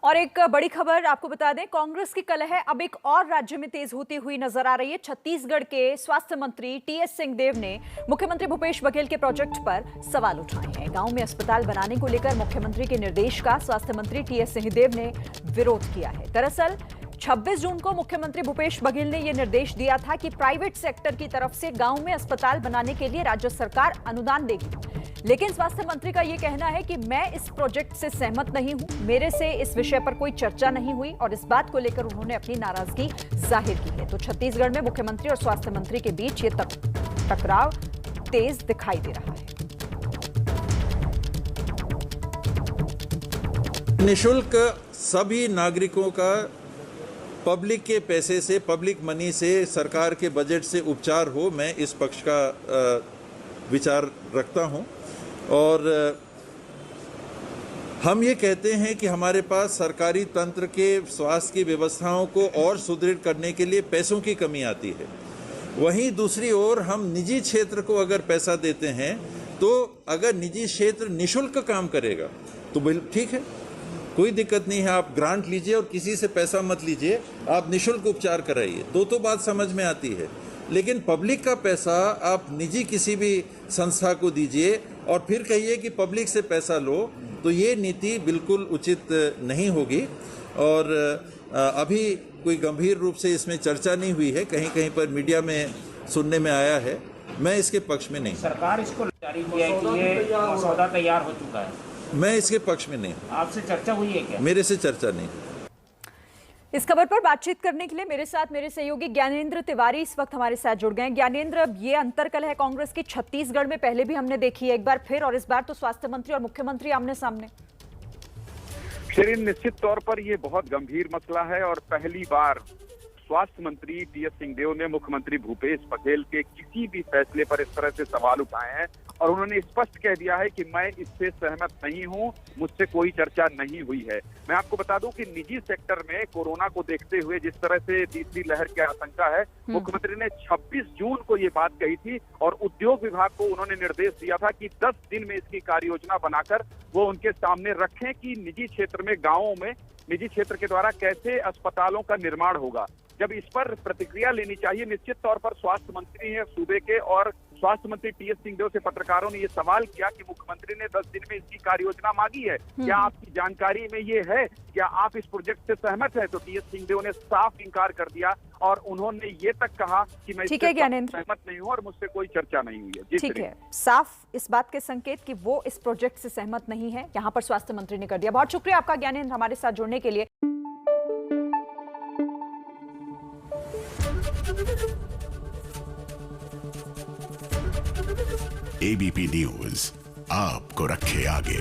और एक बड़ी खबर आपको बता दें, कांग्रेस की कलह अब एक और राज्य में तेज होती हुई नजर आ रही है। छत्तीसगढ़ के स्वास्थ्य मंत्री टीएस सिंहदेव ने मुख्यमंत्री भूपेश बघेल के प्रोजेक्ट पर सवाल उठाए हैं। गांव में अस्पताल बनाने को लेकर मुख्यमंत्री के निर्देश का स्वास्थ्य मंत्री टीएस सिंहदेव ने विरोध किया है। दरअसल 26 जून को मुख्यमंत्री भूपेश बघेल ने यह निर्देश दिया था कि प्राइवेट सेक्टर की तरफ से गांव में अस्पताल बनाने के लिए राज्य सरकार अनुदान देगी। लेकिन स्वास्थ्य मंत्री का यह कहना है कि मैं इस प्रोजेक्ट से सहमत नहीं हूं, मेरे से इस विषय पर कोई चर्चा नहीं हुई और इस बात को लेकर उन्होंने अपनी नाराजगी जाहिर की है। तो छत्तीसगढ़ में मुख्यमंत्री और स्वास्थ्य मंत्री के बीच ये टकराव तेज दिखाई दे रहा है। निःशुल्क सभी नागरिकों का पब्लिक के पैसे से, पब्लिक मनी से, सरकार के बजट से उपचार हो, मैं इस पक्ष का विचार रखता हूं। और हम ये कहते हैं कि हमारे पास सरकारी तंत्र के स्वास्थ्य की व्यवस्थाओं को और सुदृढ़ करने के लिए पैसों की कमी आती है। वहीं दूसरी ओर हम निजी क्षेत्र को अगर पैसा देते हैं तो अगर निजी क्षेत्र निःशुल्क काम करेगा तो ठीक है, कोई दिक्कत नहीं है। आप ग्रांट लीजिए और किसी से पैसा मत लीजिए, आप निःशुल्क उपचार कराइए, तो बात समझ में आती है। लेकिन पब्लिक का पैसा आप निजी किसी भी संस्था को दीजिए और फिर कहिए कि पब्लिक से पैसा लो, तो ये नीति बिल्कुल उचित नहीं होगी। और अभी कोई गंभीर रूप से इसमें चर्चा नहीं हुई है, कहीं कहीं पर मीडिया में सुनने में आया है। मैं इसके पक्ष में नहीं। सरकार इसको जारी किया है कि ये मसौदा तैयार हो चुका है, मैं इसके पक्ष में नहीं। आपसे चर्चा हुई है क्या? मेरे से चर्चा नहीं। इस खबर पर बातचीत करने के लिए मेरे साथ मेरे सहयोगी ज्ञानेंद्र तिवारी इस वक्त हमारे साथ जुड़ गए हैं। ज्ञानेंद्र, ये अंतरकलह है कांग्रेस की छत्तीसगढ़ में पहले भी हमने देखी है एक बार फिर, और इस बार तो स्वास्थ्य मंत्री और मुख्यमंत्री आमने सामने। शरीन, निश्चित तौर पर ये बहुत गंभीर मसला है और पहली बार स्वास्थ्य मंत्री टीएस सिंहदेव ने मुख्यमंत्री भूपेश बघेल के किसी भी फैसले पर इस तरह से सवाल उठाए हैं और उन्होंने स्पष्ट कह दिया है कि मैं इससे सहमत नहीं हूं, मुझसे कोई चर्चा नहीं हुई है। मैं आपको बता दूं कि निजी सेक्टर में कोरोना को देखते हुए जिस तरह से तीसरी लहर की आशंका है, मुख्यमंत्री ने 26 जून को ये बात कही थी और उद्योग विभाग को उन्होंने निर्देश दिया था कि 10 दिन में इसकी कार्य योजना बनाकर वो उनके सामने रखें कि निजी क्षेत्र में, गाँवों में निजी क्षेत्र के द्वारा कैसे अस्पतालों का निर्माण होगा। जब इस पर प्रतिक्रिया लेनी चाहिए, निश्चित तौर पर स्वास्थ्य मंत्री हैं सूबे के और स्वास्थ्य मंत्री टीएस सिंहदेव से पत्रकारों ने ये सवाल किया कि मुख्यमंत्री ने 10 दिन में इसकी कार्य योजना मांगी है, क्या आपकी जानकारी में ये है, क्या आप इस प्रोजेक्ट से सहमत हैं? तो टीएस सिंहदेव ने साफ इंकार कर दिया और उन्होंने ये तक कहा कि मैं इससे सहमत नहीं हूँ और मुझसे कोई चर्चा नहीं हुई है। ठीक है, साफ इस बात के संकेत कि वो इस प्रोजेक्ट से सहमत नहीं है, यहाँ पर स्वास्थ्य मंत्री ने कर दिया। बहुत शुक्रिया आपका ज्ञानेंद्र हमारे साथ जुड़ने के लिए। एबीपी न्यूज आपको रखे आगे।